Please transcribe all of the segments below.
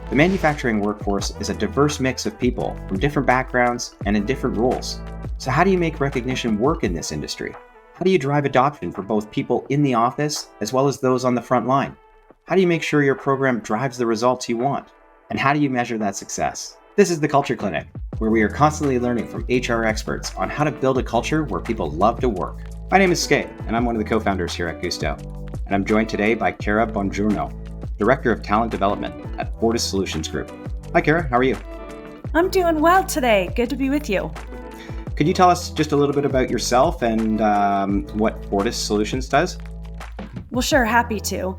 The manufacturing workforce is a diverse mix of people from different backgrounds and in different roles. So how do you make recognition work in this industry? How do you drive adoption for both people in the office as well as those on the front line? How do you make sure your program drives the results you want? And how do you measure that success? This is the Culture Clinic, where we are constantly learning from HR experts on how to build a culture where people love to work. My name is Skai, and I'm one of the co-founders here at Guusto. And I'm joined today by Cara Bongirno, Director of Talent Development at Fortis Solutions Group. Hi, Cara. How are you? I'm doing well today. Good to be with you. Could you tell us just a little bit about yourself and what Fortis Solutions does? Well, sure. Happy to.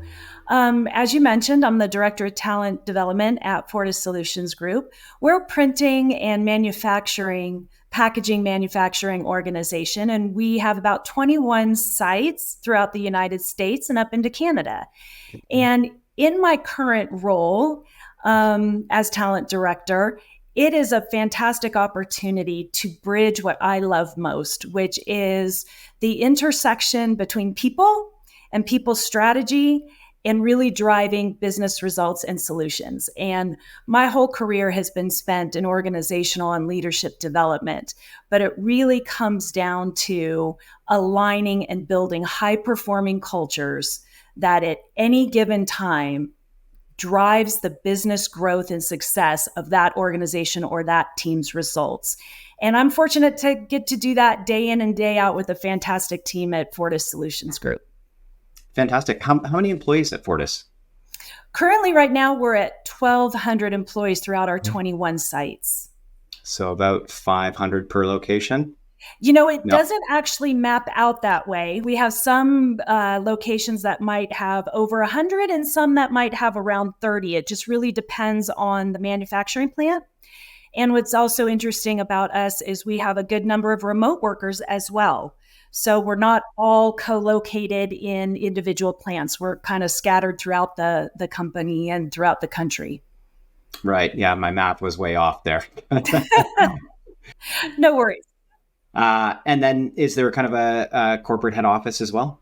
As you mentioned, I'm the Director of Talent Development at Fortis Solutions Group. We're a printing and packaging manufacturing organization, and we have about 21 sites throughout the United States and up into Canada. And in my current role as Talent Director, it is a fantastic opportunity to bridge what I love most, which is the intersection between people and people's strategy and really driving business results and solutions. And my whole career has been spent in organizational and leadership development, but it really comes down to aligning and building high-performing cultures that at any given time drives the business growth and success of that organization or that team's results. And I'm fortunate to get to do that day in and day out with a fantastic team at Fortis Solutions Group. Fantastic. How many employees at Fortis? Currently, right now, we're at 1,200 employees throughout our 21 sites. So about 500 per location? It doesn't actually map out that way. We have some locations that might have over 100 and some that might have around 30. It just really depends on the manufacturing plant. And what's also interesting about us is we have a good number of remote workers as well. So we're not all co-located in individual plants. We're kind of scattered throughout the company and throughout the country. Right. Yeah, my math was way off there. No worries. And then is there kind of a corporate head office as well?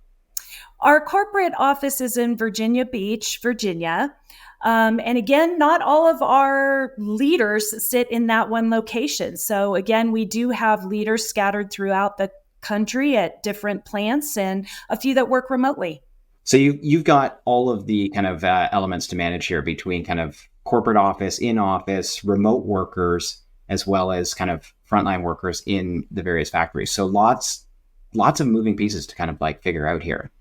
Our corporate office is in Virginia Beach, Virginia. And again, not all of our leaders sit in that one location. So again, we do have leaders scattered throughout the country at different plants and a few that work remotely. So you've got all of the kind of elements to manage here between kind of corporate office, in-office, remote workers, as well as kind of frontline workers in the various factories. So lots of moving pieces to kind of like figure out here.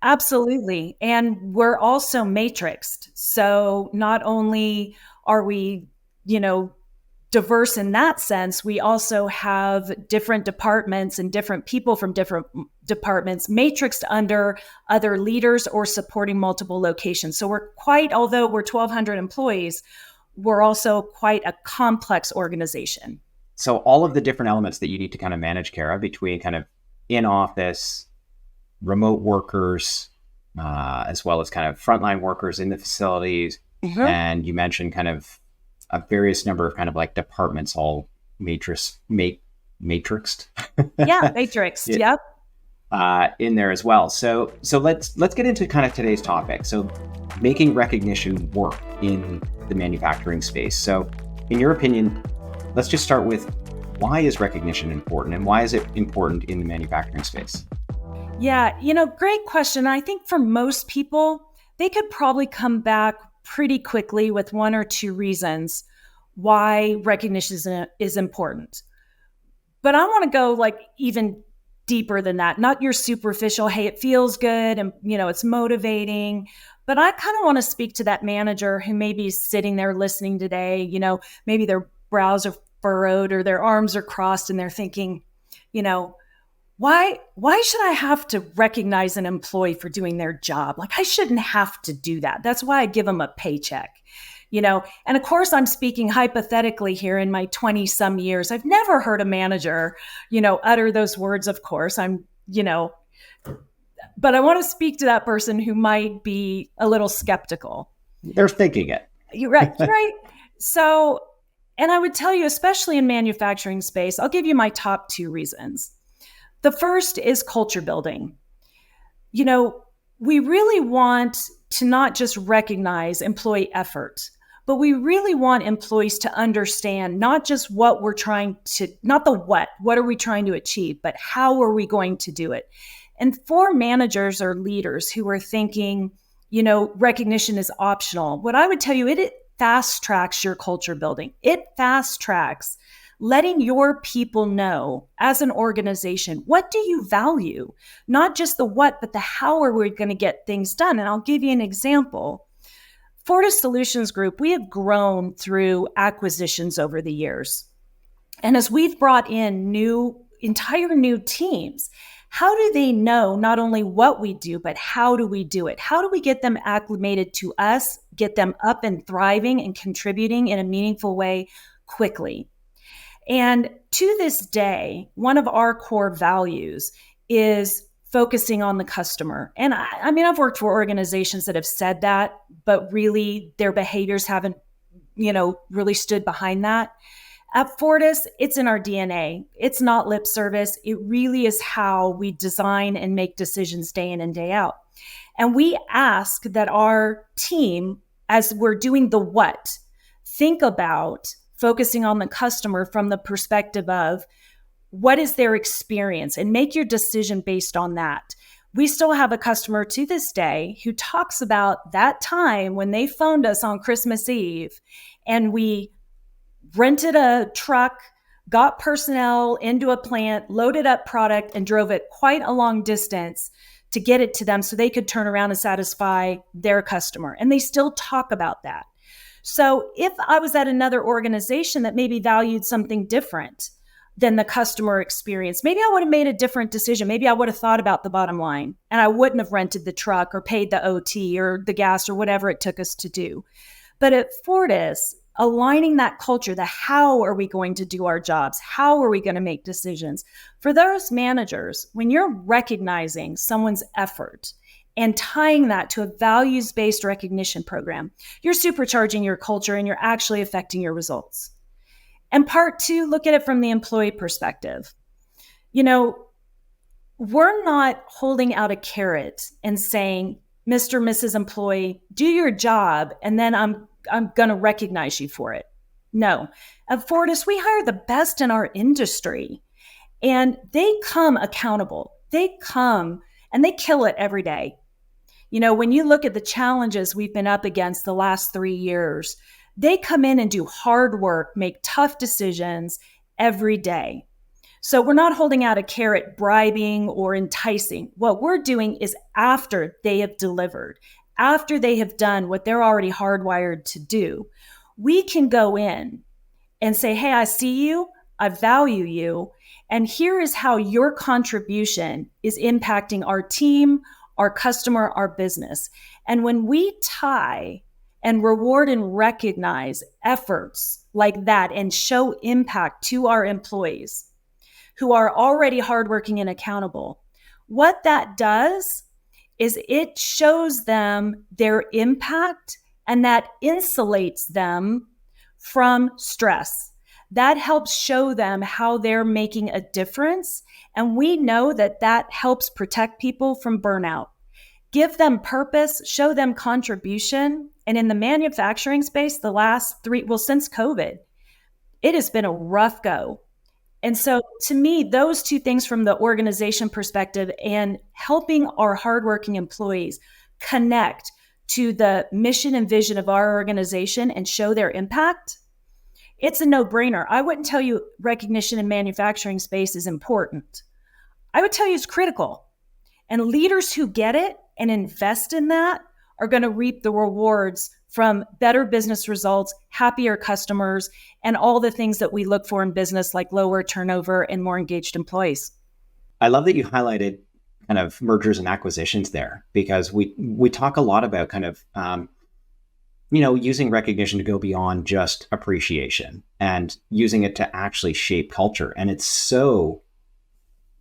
Absolutely. And we're also matrixed. So not only are we, diverse in that sense, we also have different departments and different people from different departments matrixed under other leaders or supporting multiple locations. So although we're 1,200 employees, we're also quite a complex organization. So all of the different elements that you need to kind of manage, Cara, between kind of in-office, remote workers, as well as kind of frontline workers in the facilities. Mm-hmm. And you mentioned kind of a various number of kind of like departments all matrixed. Yeah, matrixed. Yep. In there as well. So let's get into kind of today's topic. So making recognition work in the manufacturing space. So in your opinion, let's just start with why is recognition important and why is it important in the manufacturing space? Yeah, great question. I think for most people, they could probably come back pretty quickly with one or two reasons why recognition is important. But I want to go like even deeper than that, not your superficial, hey, it feels good and, it's motivating. But I kind of want to speak to that manager who may be sitting there listening today, maybe their brows are furrowed or their arms are crossed and they're thinking, why should I have to recognize an employee for doing their job? Like I shouldn't have to do that. That's why I give them a paycheck, and of course I'm speaking hypothetically here in my 20 some years. I've never heard a manager, utter those words. Of course but I want to speak to that person who might be a little skeptical. They're thinking it. You're right. Right. So, and I would tell you, especially in manufacturing space, I'll give you my top two reasons. The first is culture building. We really want to not just recognize employee effort, but we really want employees to understand not just what we're trying to, not the what are we trying to achieve, but how are we going to do it? And for managers or leaders who are thinking, recognition is optional, what I would tell you, it fast tracks your culture building. It fast tracks letting your people know as an organization, what do you value? Not just the what, but the how are we going to get things done? And I'll give you an example. Fortis Solutions Group, we have grown through acquisitions over the years. And as we've brought in entire new teams, how do they know not only what we do, but how do we do it? How do we get them acclimated to us, get them up and thriving and contributing in a meaningful way quickly? And to this day, one of our core values is focusing on the customer. And I've worked for organizations that have said that, but really their behaviors haven't, really stood behind that. At Fortis, it's in our DNA. It's not lip service. It really is how we design and make decisions day in and day out. And we ask that our team, as we're doing the what, think about focusing on the customer from the perspective of what is their experience, and make your decision based on that. We still have a customer to this day who talks about that time when they phoned us on Christmas Eve and we rented a truck, got personnel into a plant, loaded up product, and drove it quite a long distance to get it to them so they could turn around and satisfy their customer. And they still talk about that. So if I was at another organization that maybe valued something different than the customer experience, maybe I would have made a different decision. Maybe I would have thought about the bottom line and I wouldn't have rented the truck or paid the OT or the gas or whatever it took us to do. But at Fortis, aligning that culture, the how are we going to do our jobs? How are we going to make decisions? For those managers, when you're recognizing someone's effort and tying that to a values-based recognition program, you're supercharging your culture and you're actually affecting your results. And part two, look at it from the employee perspective. We're not holding out a carrot and saying, Mr. Mrs. Employee, do your job, and then I'm going to recognize you for it. No. At Fortis, we hire the best in our industry, and they come accountable. They come and they kill it every day. When you look at the challenges we've been up against the last 3 years, they come in and do hard work, make tough decisions every day. So we're not holding out a carrot, bribing or enticing. What we're doing is after they have delivered, after they have done what they're already hardwired to do, we can go in and say, hey, I see you, I value you, and here is how your contribution is impacting our team, our customer, our business. And when we tie and reward and recognize efforts like that and show impact to our employees who are already hardworking and accountable, what that does is it shows them their impact, and that insulates them from stress. That helps show them how they're making a difference. And we know that that helps protect people from burnout. Give them purpose, show them contribution. And in the manufacturing space, since COVID, it has been a rough go. And so to me, those two things from the organization perspective and helping our hardworking employees connect to the mission and vision of our organization and show their impact, it's a no-brainer. I wouldn't tell you recognition in manufacturing space is important. I would tell you it's critical. And leaders who get it and invest in that are going to reap the rewards from better business results, happier customers, and all the things that we look for in business, like lower turnover and more engaged employees. I love that you highlighted kind of mergers and acquisitions there, because we talk a lot about kind of, using recognition to go beyond just appreciation and using it to actually shape culture. And it's so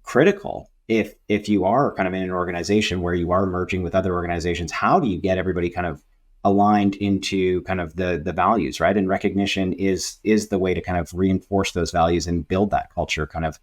critical if you are kind of in an organization where you are merging with other organizations. How do you get everybody kind of aligned into kind of the values, right? And recognition is the way to kind of reinforce those values and build that culture kind of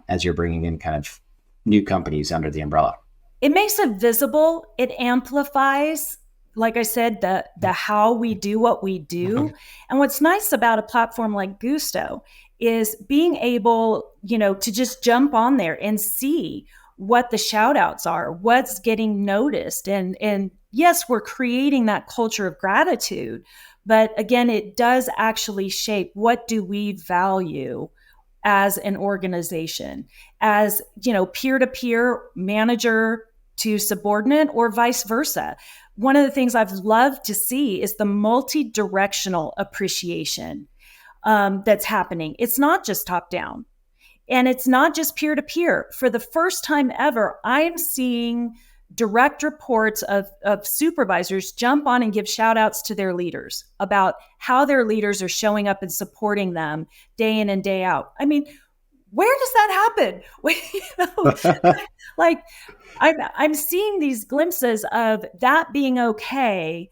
as you're bringing in kind of new companies under the umbrella. It makes it visible. It amplifies like I said, the how we do what we do. And what's nice about a platform like Guusto is being able, to just jump on there and see what the shout outs are, what's getting noticed. And yes, we're creating that culture of gratitude. But again, it does actually shape what do we value as an organization, as, peer-to-peer, manager to subordinate, or vice versa. One of the things I've loved to see is the multi-directional appreciation that's happening. It's not just top down, and it's not just peer-to-peer. For the first time ever, I'm seeing direct reports of supervisors jump on and give shout outs to their leaders about how their leaders are showing up and supporting them day in and day out. I mean, where does that happen? Like I'm seeing these glimpses of that being okay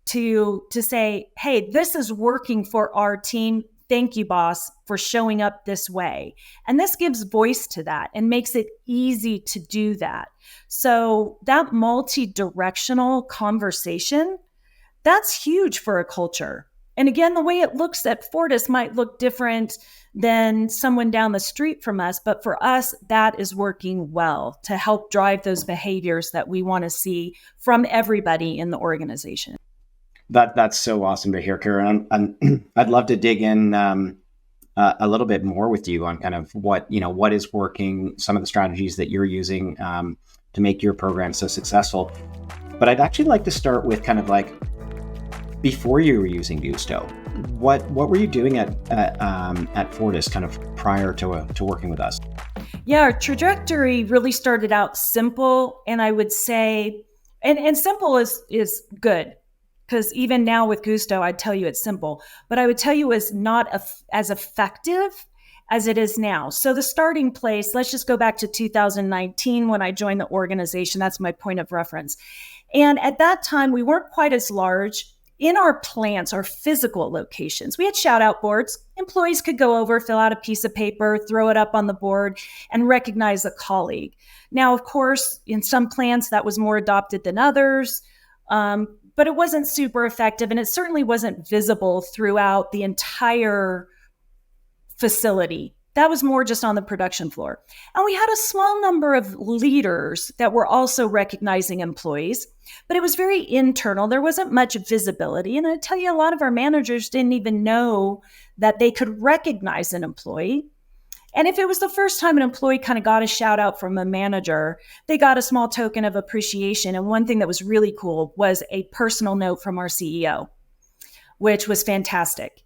to say, hey, this is working for our team. Thank you, boss, for showing up this way. And this gives voice to that and makes it easy to do that. So that multi-directional conversation, that's huge for a culture. And again, the way it looks at Fortis might look different than someone down the street from us. But for us, that is working well to help drive those behaviors that we want to see from everybody in the organization. That's so awesome to hear, Karen. And I'd love to dig in a little bit more with you on kind of what is working, some of the strategies that you're using to make your program so successful. But I'd actually like to start with kind of like before you were using Guusto. What were you doing at Fortis kind of prior to working with us? Yeah, our trajectory really started out simple, and I would say, and simple is good. Because even now with Guusto, I'd tell you it's simple, but I would tell you it's not as effective as it is now. So the starting place, let's just go back to 2019 when I joined the organization. That's my point of reference. And at that time, we weren't quite as large. In our plants, our physical locations, we had shout out boards. Employees could go over, fill out a piece of paper, throw it up on the board, and recognize a colleague. Now, of course, in some plants, that was more adopted than others. But it wasn't super effective, and it certainly wasn't visible throughout the entire facility. That was more just on the production floor. And we had a small number of leaders that were also recognizing employees, but it was very internal. There wasn't much visibility. And I tell you, a lot of our managers didn't even know that they could recognize an employee. And if it was the first time an employee kind of got a shout out from a manager, they got a small token of appreciation. And one thing that was really cool was a personal note from our CEO, which was fantastic.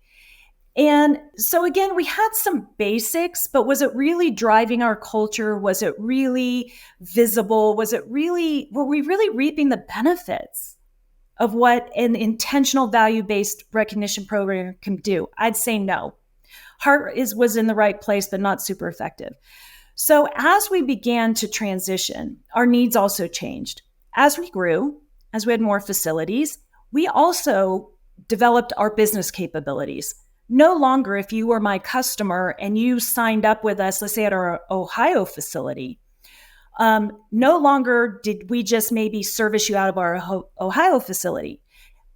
And so again, we had some basics, but was it really driving our culture? Was it really visible? Were we really reaping the benefits of what an intentional value-based recognition program can do? I'd say no. Heart was in the right place, but not super effective. So as we began to transition, our needs also changed. As we grew, as we had more facilities, we also developed our business capabilities. No longer, if you were my customer and you signed up with us, let's say at our Ohio facility, no longer did we just maybe service you out of our Ohio facility.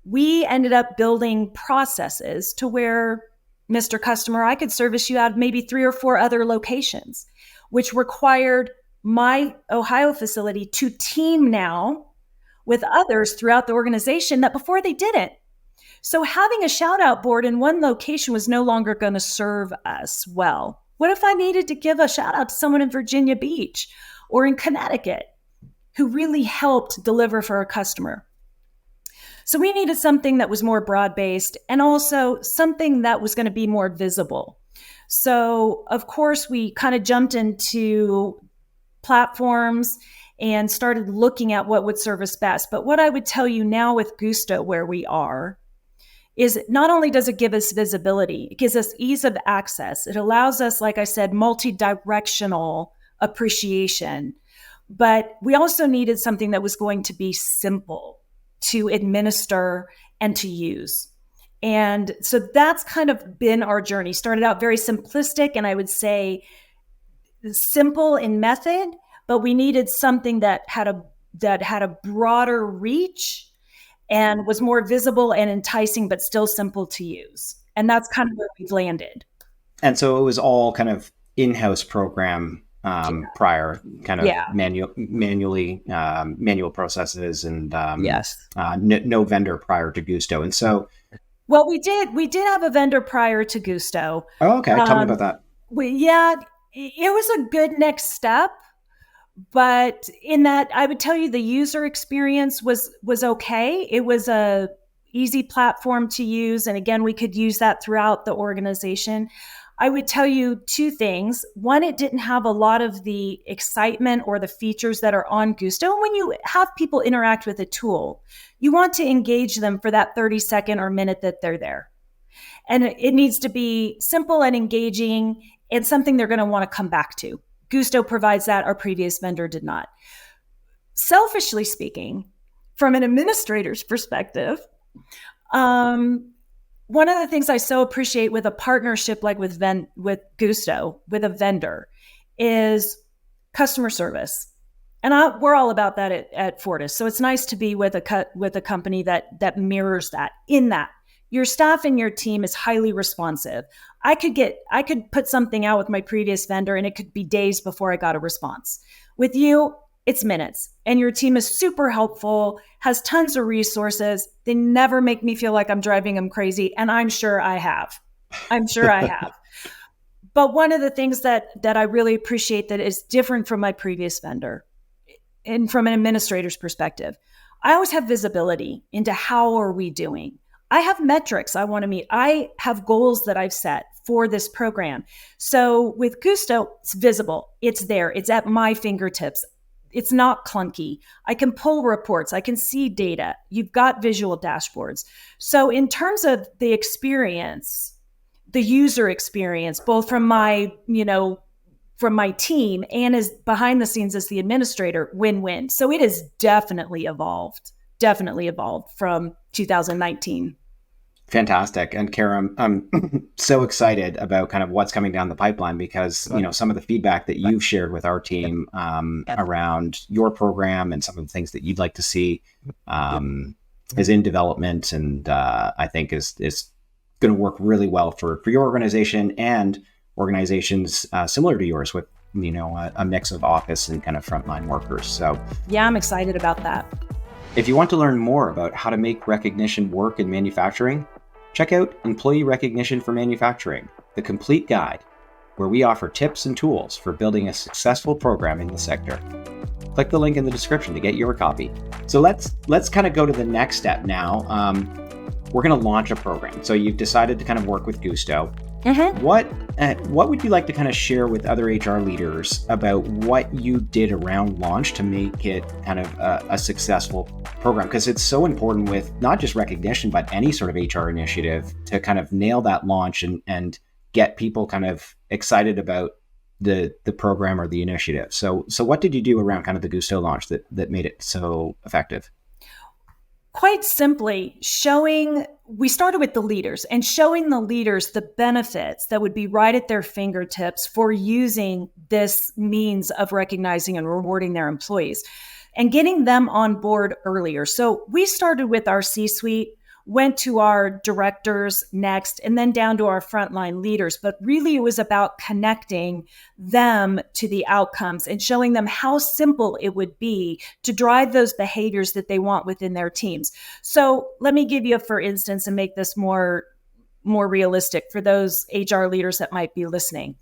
We ended up building processes to where, Mr. Customer, I could service you out of maybe 3 or 4 other locations, which required my Ohio facility to team now with others throughout the organization that before they didn't. So having a shout out board in one location was no longer going to serve us well. What if I needed to give a shout out to someone in Virginia Beach or in Connecticut who really helped deliver for a customer? So we needed something that was more broad-based and also something that was going to be more visible. So, of course, we kind of jumped into platforms and started looking at what would serve us best. But what I would tell you now with Guusto, where we are, is not only does it give us visibility, it gives us ease of access. It allows us, like I said, multi-directional appreciation. But we also needed something that was going to be simple to administer and to use. And so that's kind of been our journey. Started out very simplistic, and I would say simple in method, but we needed something that had a broader reach and was more visible and enticing, but still simple to use. And that's kind of where we've landed. And so it was all kind of in-house program prior, kind of Yeah. manual processes, and Yes. No vendor prior to Guusto. And so, well, we did have a vendor prior to Guusto. oh, okay, tell me about that. It was a good next step, but in that, I would tell you the user experience was okay. It was a easy platform to use, and again, we could use that throughout the organization. I would tell you two things. One, it didn't have a lot of the excitement or the features that are on Guusto. And when you have people interact with a tool, you want to engage them for that 30-second or minute that they're there. And it needs to be simple and engaging and something they're going to want to come back to. Guusto provides that. Our previous vendor did not. Selfishly speaking, from an administrator's perspective, one of the things I so appreciate with a partnership like with Guusto, with a vendor, is customer service. And we're all about that at Fortis. So it's nice to be with a company that mirrors that, in that your staff and your team is highly responsive. I could put something out with my previous vendor and it could be days before I got a response. With you, it's minutes, and your team is super helpful, has tons of resources. They never make me feel like I'm driving them crazy. And I'm sure I have. But one of the things that I really appreciate that is different from my previous vendor, and from an administrator's perspective, I always have visibility into how are we doing. I have metrics I want to meet. I have goals that I've set for this program. So with Guusto, it's visible. It's there. It's at my fingertips. It's not clunky. I can pull reports. I can see data. You've got visual dashboards. So in terms of the experience, the user experience, both from my team and as behind the scenes as the administrator, win-win. So it has definitely evolved from 2019. Fantastic. And Cara, I'm so excited about kind of what's coming down the pipeline, because, some of the feedback that you've shared with our team around your program and some of the things that you'd like to see is in development, and I think is going to work really well for your organization and organizations similar to yours, with, a mix of office and kind of frontline workers. So yeah, I'm excited about that. If you want to learn more about how to make recognition work in manufacturing, check out Employee Recognition for Manufacturing, the complete guide, where we offer tips and tools for building a successful program in the sector. Click the link in the description to get your copy. So let's kind of go to the next step now. We're going to launch a program. So you've decided to kind of work with Guusto. Mm-hmm. What would you like to kind of share with other HR leaders about what you did around launch to make it kind of a successful program? Because it's so important with not just recognition, but any sort of HR initiative to kind of nail that launch and get people kind of excited about the program or the initiative. So what did you do around kind of the Guusto launch that made it so effective? Quite simply, we started with the leaders and showing the leaders the benefits that would be right at their fingertips for using this means of recognizing and rewarding their employees and getting them on board earlier. So we started with our C-suite, went to our directors next, and then down to our frontline leaders. But really, it was about connecting them to the outcomes and showing them how simple it would be to drive those behaviors that they want within their teams. So let me give you, for instance, and make this more realistic for those HR leaders that might be listening.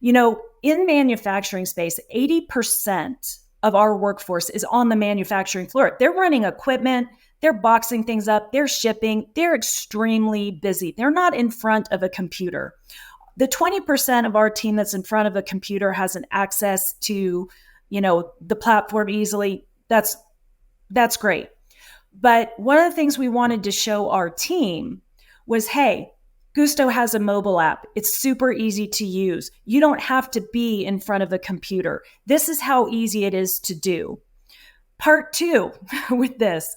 In manufacturing space, 80% of our workforce is on the manufacturing floor. They're running equipment, they're boxing things up, they're shipping, they're extremely busy. They're not in front of a computer. The 20% of our team that's in front of a computer has an access to, the platform easily. That's great. But one of the things we wanted to show our team was, hey, Guusto has a mobile app. It's super easy to use. You don't have to be in front of a computer. This is how easy it is to do. Part two with this,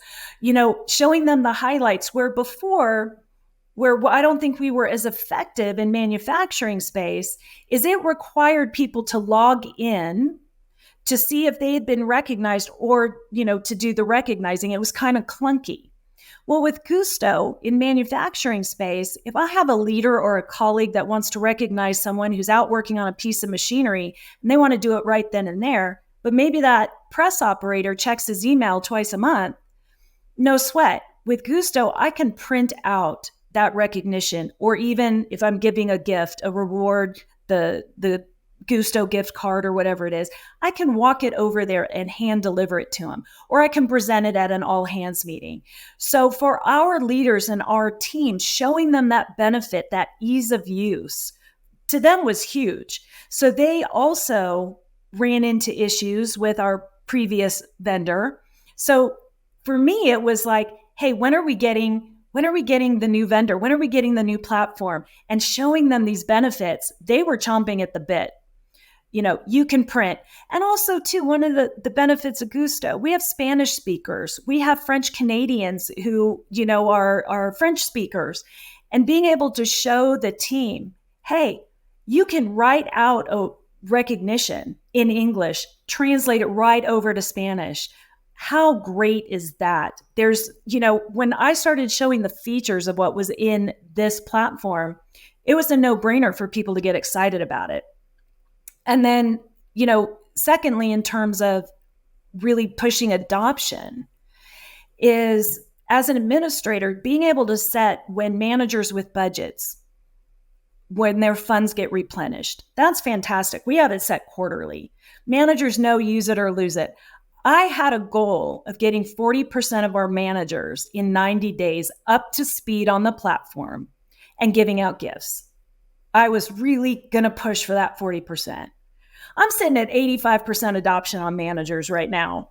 showing them the highlights where I don't think we were as effective in manufacturing space, is it required people to log in to see if they had been recognized or, to do the recognizing. It was kind of clunky. Well, with Guusto in manufacturing space, if I have a leader or a colleague that wants to recognize someone who's out working on a piece of machinery and they want to do it right then and there, but maybe that press operator checks his email twice a month, no sweat. With Guusto, I can print out that recognition, or even if I'm giving a gift, a reward, the Guusto gift card or whatever it is, I can walk it over there and hand deliver it to them, or I can present it at an all hands meeting. So for our leaders and our team, showing them that benefit, that ease of use, to them was huge. So they also ran into issues with our previous vendor. So for me, it was like, hey, when are we getting the new vendor? When are we getting the new platform? And showing them these benefits, they were chomping at the bit. You can print. And also, too, one of the benefits of Guusto, we have Spanish speakers. We have French Canadians who, are French speakers. And being able to show the team, hey, you can write out a recognition in English, translate it right over to Spanish. How great is that? There's, when I started showing the features of what was in this platform, it was a no-brainer for people to get excited about it. And then, secondly, in terms of really pushing adoption, is as an administrator, being able to set when managers with budgets, when their funds get replenished. That's fantastic. We have it set quarterly. Managers know use it or lose it. I had a goal of getting 40% of our managers in 90 days up to speed on the platform and giving out gifts. I was really going to push for that 40%. I'm sitting at 85% adoption on managers right now.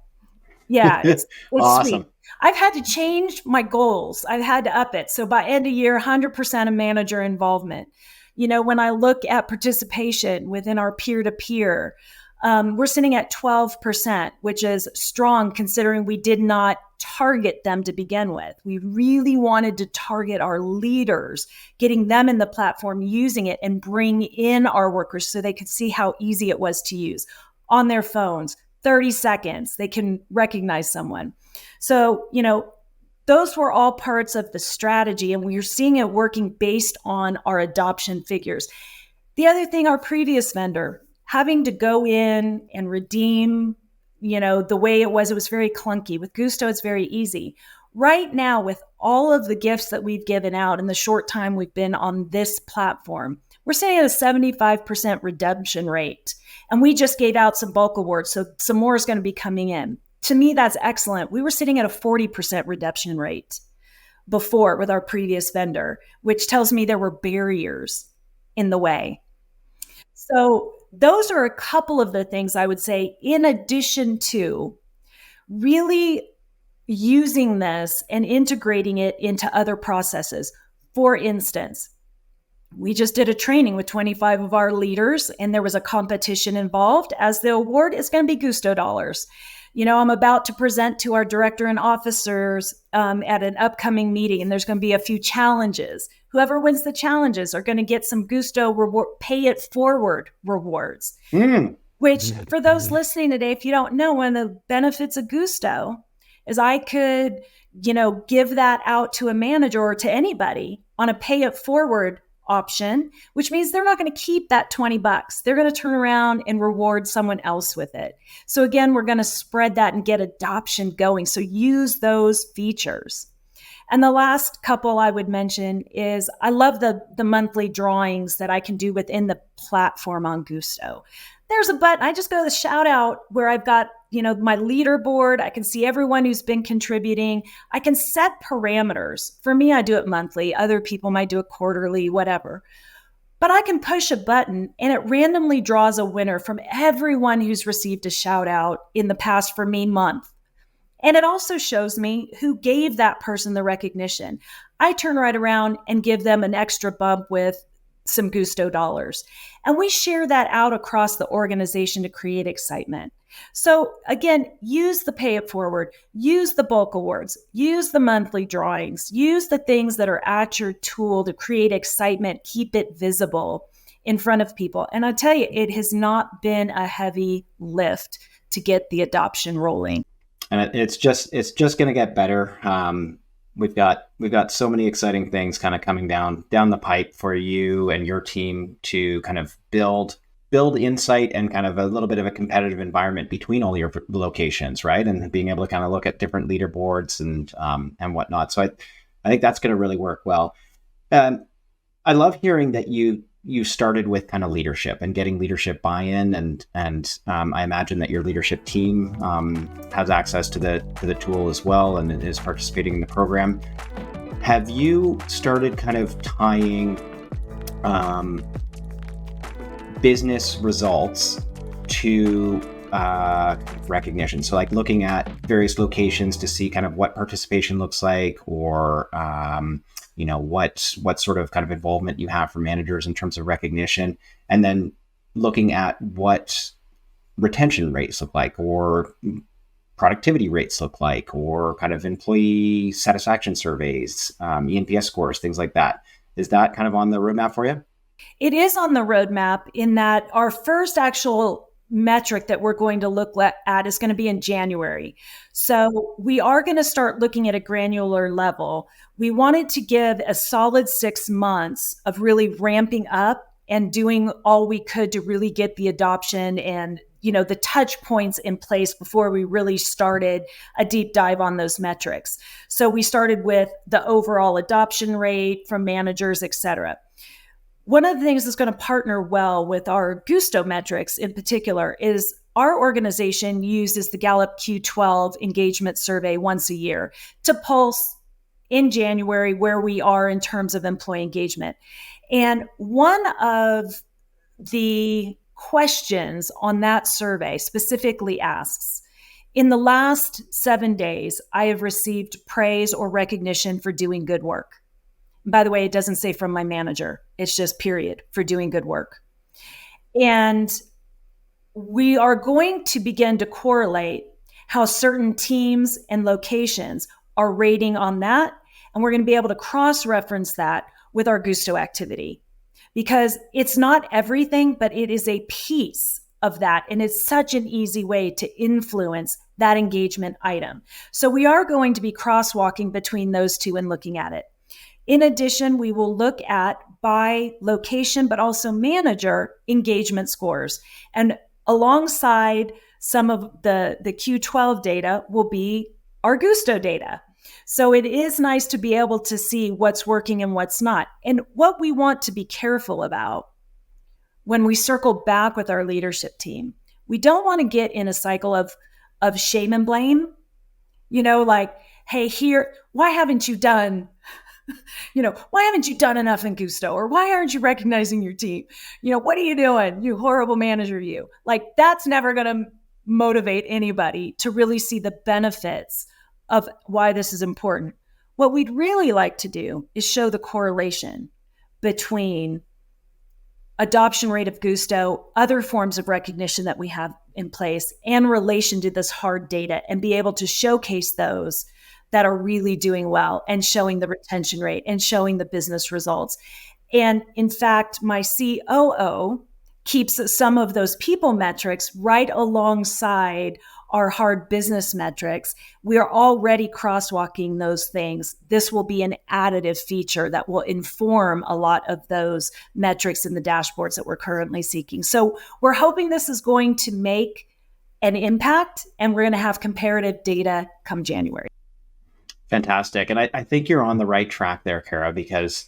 Yeah, it's awesome. sweet. I've had to change my goals. I've had to up it. So by end of year, 100% of manager involvement. When I look at participation within our peer-to-peer, we're sitting at 12%, which is strong considering we did not target them to begin with. We really wanted to target our leaders, getting them in the platform, using it, and bring in our workers so they could see how easy it was to use on their phones. 30 seconds, they can recognize someone. So, those were all parts of the strategy, and we are seeing it working based on our adoption figures. The other thing, our previous vendor, having to go in and redeem, the way it was very clunky. With Guusto, it's very easy. Right now, with all of the gifts that we've given out in the short time we've been on this platform, we're sitting at a 75% redemption rate. And we just gave out some bulk awards, so some more is going to be coming in. To me, that's excellent. We were sitting at a 40% redemption rate before with our previous vendor, which tells me there were barriers in the way. So those are a couple of the things I would say, in addition to really using this and integrating it into other processes. For instance, we just did a training with 25 of our leaders, and there was a competition involved, as the award is going to be Guusto dollars. I'm about to present to our director and officers at an upcoming meeting, and there's going to be a few challenges. Whoever wins the challenges are going to get some Guusto pay it forward rewards. Which, for those listening today, if you don't know, one of the benefits of Guusto is I could, give that out to a manager or to anybody on a pay it forward option, which means they're not going to keep that $20. They're going to turn around and reward someone else with it. So again, we're going to spread that and get adoption going. So use those features. And the last couple I would mention is I love the monthly drawings that I can do within the platform on Guusto. There's a button. I just go to the shout out where I've got, my leaderboard. I can see everyone who's been contributing. I can set parameters. For me, I do it monthly. Other people might do it quarterly, whatever. But I can push a button and it randomly draws a winner from everyone who's received a shout out in the past, for me, month. And it also shows me who gave that person the recognition. I turn right around and give them an extra bump with some Guusto dollars. And we share that out across the organization to create excitement. So again, use the pay it forward, use the bulk awards, use the monthly drawings, use the things that are at your tool to create excitement, keep it visible in front of people. And I tell you, it has not been a heavy lift to get the adoption rolling. And it's just going to get better. we've got so many exciting things kind of coming down the pipe for you and your team to kind of build insight and kind of a little bit of a competitive environment between all your locations, right? And being able to kind of look at different leaderboards and whatnot. So I think that's going to really work well. I love hearing that you started with kind of leadership and getting leadership buy-in, and I imagine that your leadership team has access to the tool as well and is participating in the program. Have you started kind of tying business results to recognition? So like looking at various locations to see kind of what participation looks like, or what sort of kind of involvement you have for managers in terms of recognition, and then looking at what retention rates look like, or productivity rates look like, or kind of employee satisfaction surveys, ENPS scores, things like that. Is that kind of on the roadmap for you? It is on the roadmap in that our first actual metric that we're going to look at is going to be in January. So we are going to start looking at a granular level. We wanted to give a solid 6 months of really ramping up and doing all we could to really get the adoption and, the touch points in place before we really started a deep dive on those metrics. So we started with the overall adoption rate from managers, et cetera. One of the things that's going to partner well with our Guusto metrics in particular is our organization uses the Gallup Q12 engagement survey once a year to pulse in January where we are in terms of employee engagement. And one of the questions on that survey specifically asks, in the last 7 days, I have received praise or recognition for doing good work. By the way, it doesn't say from my manager. It's just period, for doing good work. And we are going to begin to correlate how certain teams and locations are rating on that. And we're going to be able to cross-reference that with our Guusto activity, because it's not everything, but it is a piece of that. And it's such an easy way to influence that engagement item. So we are going to be crosswalking between those two and looking at it. In addition, we will look at by location, but also manager engagement scores. And alongside some of the Q12 data will be our Guusto data. So it is nice to be able to see what's working and what's not. And what we want to be careful about when we circle back with our leadership team, we don't want to get in a cycle of shame and blame, like, hey, here, why haven't you done enough in Guusto? Or why aren't you recognizing your team? What are you doing? You horrible manager, you. Like, that's never going to motivate anybody to really see the benefits of why this is important. What we'd really like to do is show the correlation between adoption rate of Guusto, other forms of recognition that we have in place, and relation to this hard data, and be able to showcase those that are really doing well and showing the retention rate and showing the business results. And in fact, my COO keeps some of those people metrics right alongside our hard business metrics. We are already crosswalking those things. This will be an additive feature that will inform a lot of those metrics in the dashboards that we're currently seeking. So we're hoping this is going to make an impact, and we're going to have comparative data come January. Fantastic. And I think you're on the right track there, Cara, because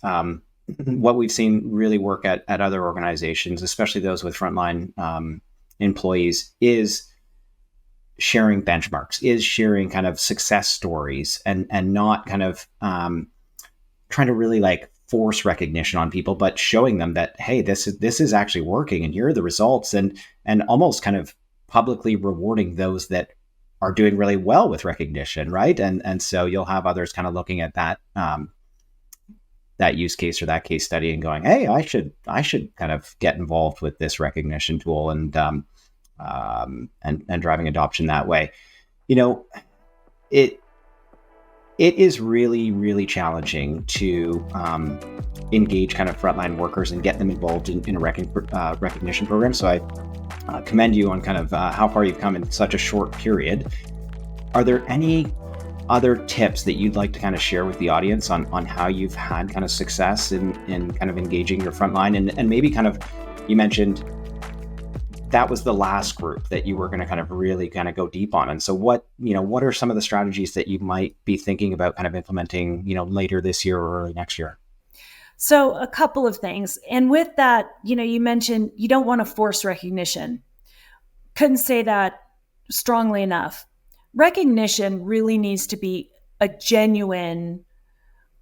what we've seen really work at other organizations, especially those with frontline employees, is sharing benchmarks, is sharing kind of success stories, and not kind of trying to really like force recognition on people, but showing them that, hey, this is actually working, and here are the results, and almost kind of publicly rewarding those that are doing really well with recognition, right? And so you'll have others kind of looking at that that use case or that case study and going, hey, I should kind of get involved with this recognition tool, and driving adoption that way. It is really, really challenging to engage kind of frontline workers and get them involved in a recognition program. So I commend you on kind of how far you've come in such a short period. Are there any other tips that you'd like to kind of share with the audience on how you've had kind of success in kind of engaging your frontline? And maybe kind of, you mentioned that was the last group that you were going to kind of really kind of go deep on. And so what are some of the strategies that you might be thinking about kind of implementing, later this year or early next year? So a couple of things. And with that, you mentioned you don't want to force recognition. Couldn't say that strongly enough. Recognition really needs to be a genuine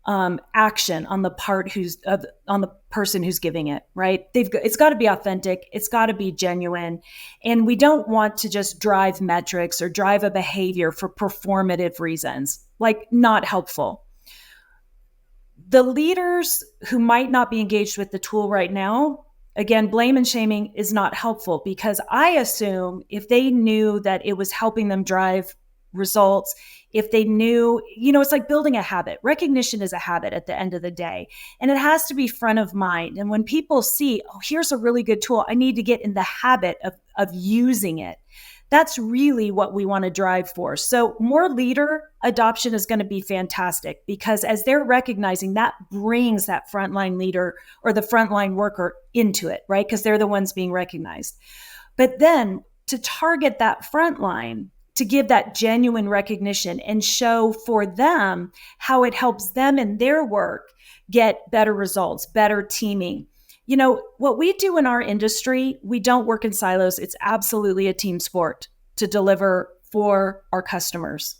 action on the on the person who's giving it, right? It's got to be authentic. It's got to be genuine. And we don't want to just drive metrics or drive a behavior for performative reasons, like not helpful. The leaders who might not be engaged with the tool right now, again, blame and shaming is not helpful, because I assume if they knew that it was helping them drive results, if they knew, it's like building a habit. Recognition is a habit at the end of the day, and it has to be front of mind. And when people see, oh, here's a really good tool, I need to get in the habit of using it. That's really what we want to drive for. So more leader adoption is going to be fantastic, because as they're recognizing, that brings that frontline leader or the frontline worker into it, right? Because they're the ones being recognized. But then to target that frontline, to give that genuine recognition and show for them how it helps them in their work get better results, better teaming. What we do in our industry, we don't work in silos. It's absolutely a team sport to deliver for our customers.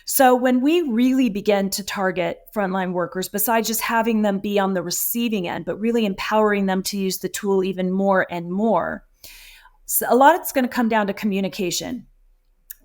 So when we really begin to target frontline workers, besides just having them be on the receiving end, but really empowering them to use the tool even more and more, so a lot of it's going to come down to communication.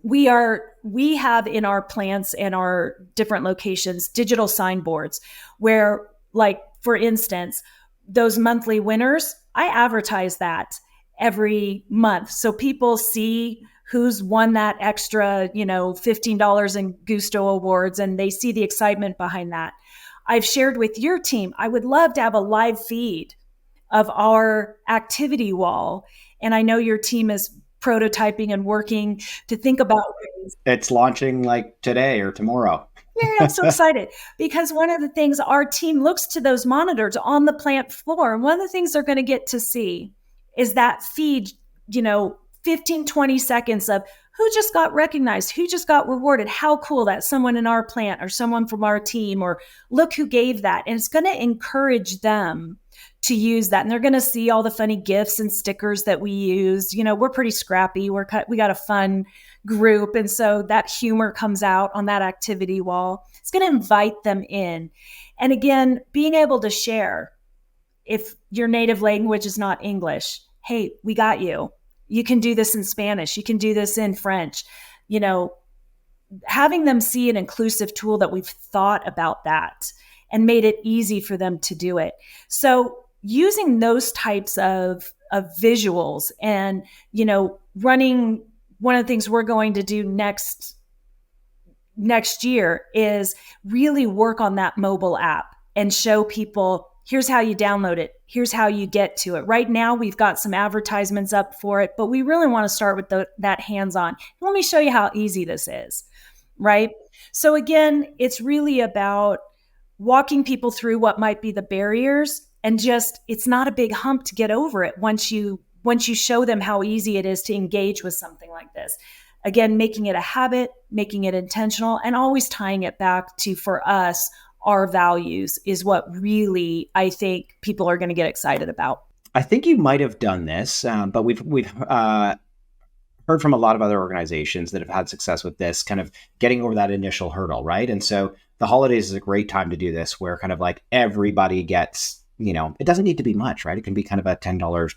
We have in our plants and our different locations digital signboards where, like, for instance, those monthly winners, I advertise that every month. So people see who's won that extra, $15 in Guusto awards, and they see the excitement behind that. I've shared with your team, I would love to have a live feed of our activity wall. And I know your team is prototyping and working to think about ways. It's launching like today or tomorrow. Yeah, I'm so excited, because one of the things, our team looks to those monitors on the plant floor. And one of the things they're going to get to see is that feed, 15, 20 seconds of who just got recognized, who just got rewarded. How cool that someone in our plant or someone from our team, or look who gave that. And it's going to encourage them to use that. And they're going to see all the funny GIFs and stickers that we use. We're pretty scrappy. We got a fun group. And so that humor comes out on that activity wall. It's going to invite them in. And again, being able to share, if your native language is not English, hey, we got you. You can do this in Spanish. You can do this in French. Having them see an inclusive tool that we've thought about that and made it easy for them to do it. So using those types of visuals and, running, one of the things we're going to do next year is really work on that mobile app and show people, here's how you download it. Here's how you get to it. Right now, we've got some advertisements up for it, but we really want to start with that hands-on. Let me show you how easy this is, right? So again, it's really about walking people through what might be the barriers, and just, it's not a big hump to get over it once you show them how easy it is to engage with something like this. Again, making it a habit, making it intentional, and always tying it back to, for us, our values is what really I think people are going to get excited about. I think you might have done this, but we've heard from a lot of other organizations that have had success with this, kind of getting over that initial hurdle, right? And so the holidays is a great time to do this, where kind of like everybody gets, it doesn't need to be much, right? It can be kind of a $10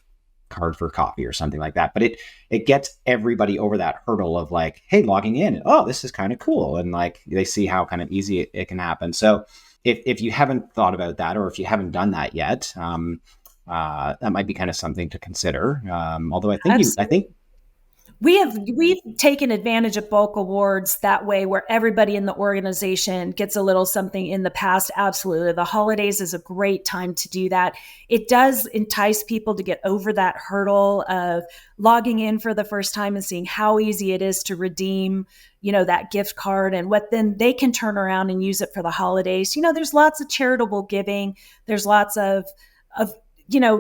card for coffee or something like that, but it gets everybody over that hurdle of like, hey, logging in, oh, this is kind of cool, and like they see how kind of easy it can happen. So if you haven't thought about that, or if you haven't done that yet, that might be kind of something to consider. Although I think We've taken advantage of bulk awards that way, where everybody in the organization gets a little something in the past. Absolutely. The holidays is a great time to do that. It does entice people to get over that hurdle of logging in for the first time and seeing how easy it is to redeem, that gift card, and what then they can turn around and use it for the holidays. There's lots of charitable giving. There's lots of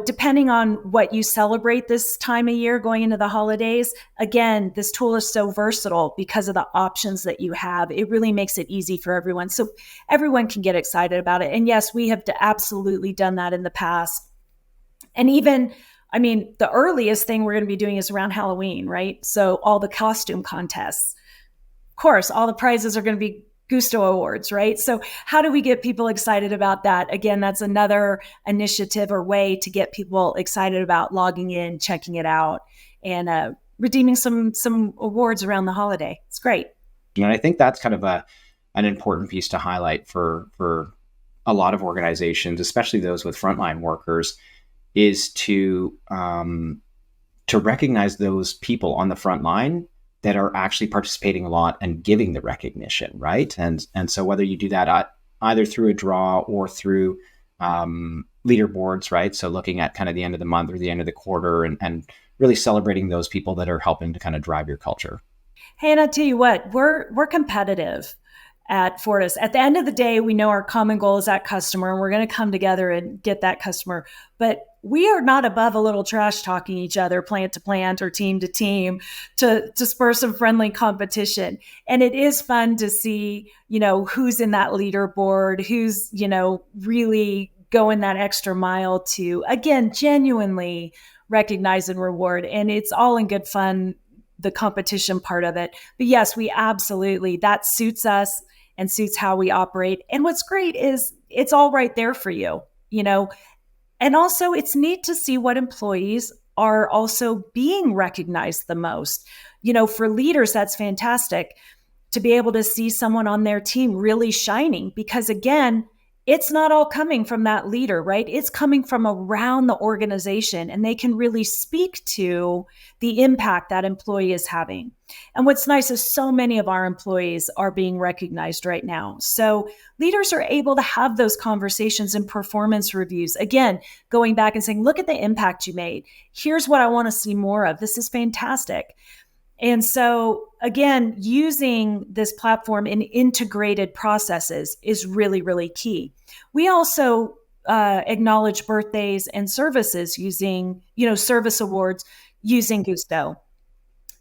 depending on what you celebrate this time of year going into the holidays, again, this tool is so versatile because of the options that you have. It really makes it easy for everyone. So everyone can get excited about it. And yes, we have absolutely done that in the past. And even, the earliest thing we're going to be doing is around Halloween, right? So all the costume contests, of course, all the prizes are going to be Guusto Awards, right? So how do we get people excited about that? Again, that's another initiative or way to get people excited about logging in, checking it out, and redeeming some awards around the holiday. It's great. And I think that's kind of an important piece to highlight for a lot of organizations, especially those with frontline workers, is to recognize those people on the front line that are actually participating a lot and giving the recognition, right? And so whether you do that either through a draw or through leaderboards, right? So looking at kind of the end of the month or the end of the quarter and really celebrating those people that are helping to kind of drive your culture. Hey, and I'll tell you what, we're competitive at Fortis. At the end of the day, we know our common goal is that customer, and we're going to come together and get that customer. But we are not above a little trash talking each other, plant to plant or team to team, to spur some friendly competition. And it is fun to see, who's in that leaderboard, who's, really going that extra mile to, again, genuinely recognize and reward. And it's all in good fun, the competition part of it. But yes, we absolutely, that suits us and suits how we operate. And what's great is it's all right there for you, and also it's neat to see what employees are also being recognized the most. For leaders, that's fantastic to be able to see someone on their team really shining, because again, it's not all coming from that leader, right? It's coming from around the organization, and they can really speak to the impact that employee is having. And what's nice is so many of our employees are being recognized right now. So leaders are able to have those conversations and performance reviews. Again, going back and saying, look at the impact you made. Here's what I want to see more of. This is fantastic. And so, again, using this platform in integrated processes is really, really key. We also acknowledge birthdays and services using, service awards using Guusto.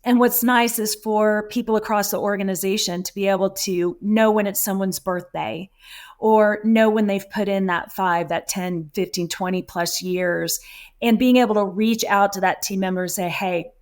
And what's nice is for people across the organization to be able to know when it's someone's birthday, or know when they've put in that 5, that 10, 15, 20 plus years, and being able to reach out to that team member and say, hey,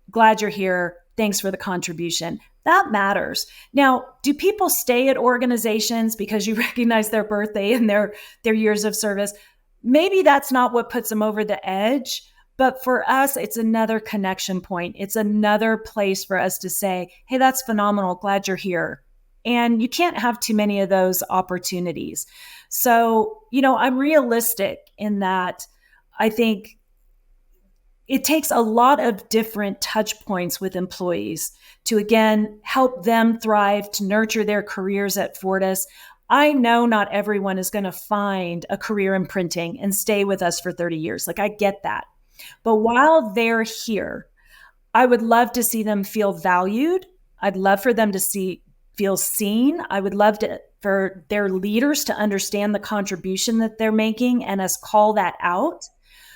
glad you're here. Thanks for the contribution. That matters. Now, do people stay at organizations because you recognize their birthday and their years of service? Maybe that's not what puts them over the edge, but for us, it's another connection point. It's another place for us to say, hey, that's phenomenal. Glad you're here. And you can't have too many of those opportunities. So, I'm realistic in that I think it takes a lot of different touch points with employees to, again, help them thrive, to nurture their careers at Fortis. I know not everyone is going to find a career in printing and stay with us for 30 years. Like, I get that. But while they're here, I would love to see them feel valued. I'd love for them to feel seen. I would love for their leaders to understand the contribution that they're making and us call that out.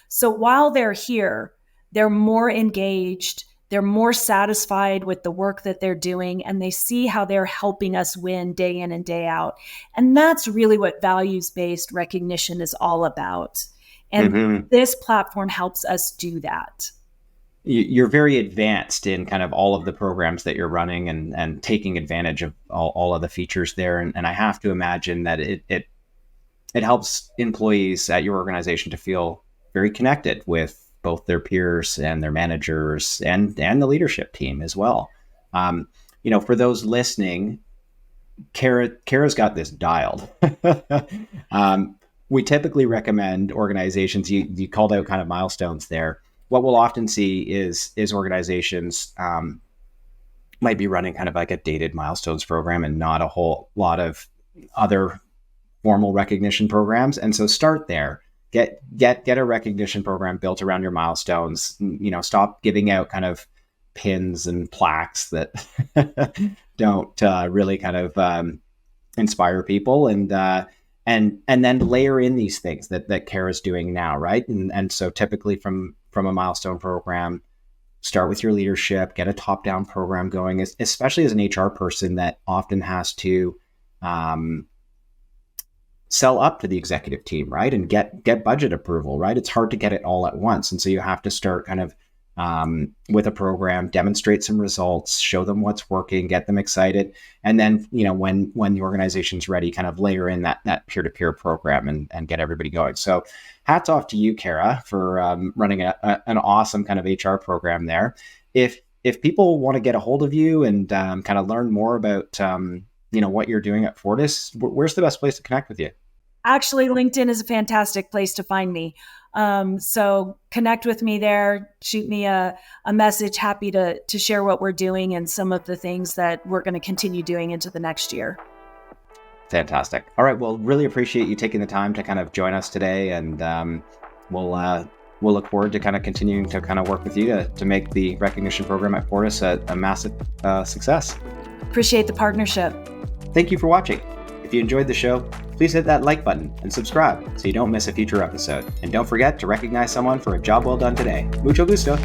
So while they're here, they're more engaged, they're more satisfied with the work that they're doing, and they see how they're helping us win day in and day out. And that's really what values-based recognition is all about. And this platform helps us do that. You're very advanced in kind of all of the programs that you're running and taking advantage of all of the features there. And I have to imagine that it helps employees at your organization to feel very connected with both their peers and their managers and the leadership team as well. For those listening, Cara's got this dialed. We typically recommend organizations, you called out kind of milestones there. what we'll often see is organizations might be running kind of like a dated milestones program and not a whole lot of other formal recognition programs. And so start there. Get a recognition program built around your milestones. Stop giving out kind of pins and plaques that don't really kind of inspire people, and then layer in these things that Cara is doing now, right? And so typically from a milestone program, start with your leadership, get a top-down program going, especially as an HR person that often has to sell up to the executive team, right? And get budget approval, right? It's hard to get it all at once. And so you have to start kind of with a program, demonstrate some results, show them what's working, get them excited. And then, when the organization's ready, kind of layer in that peer-to-peer program and get everybody going. So hats off to you, Cara, for running an awesome kind of HR program there. If people want to get a hold of you and kind of learn more about, what you're doing at Fortis, where's the best place to connect with you? Actually, LinkedIn is a fantastic place to find me. So connect with me there, shoot me a message. Happy to share what we're doing and some of the things that we're going to continue doing into the next year. Fantastic. All right. Well, really appreciate you taking the time to kind of join us today. And we'll look forward to kind of continuing to kind of work with you to make the recognition program at Fortis a massive success. Appreciate the partnership. Thank you for watching. If you enjoyed the show, please hit that like button and subscribe so you don't miss a future episode. And don't forget to recognize someone for a job well done today. Mucho gusto.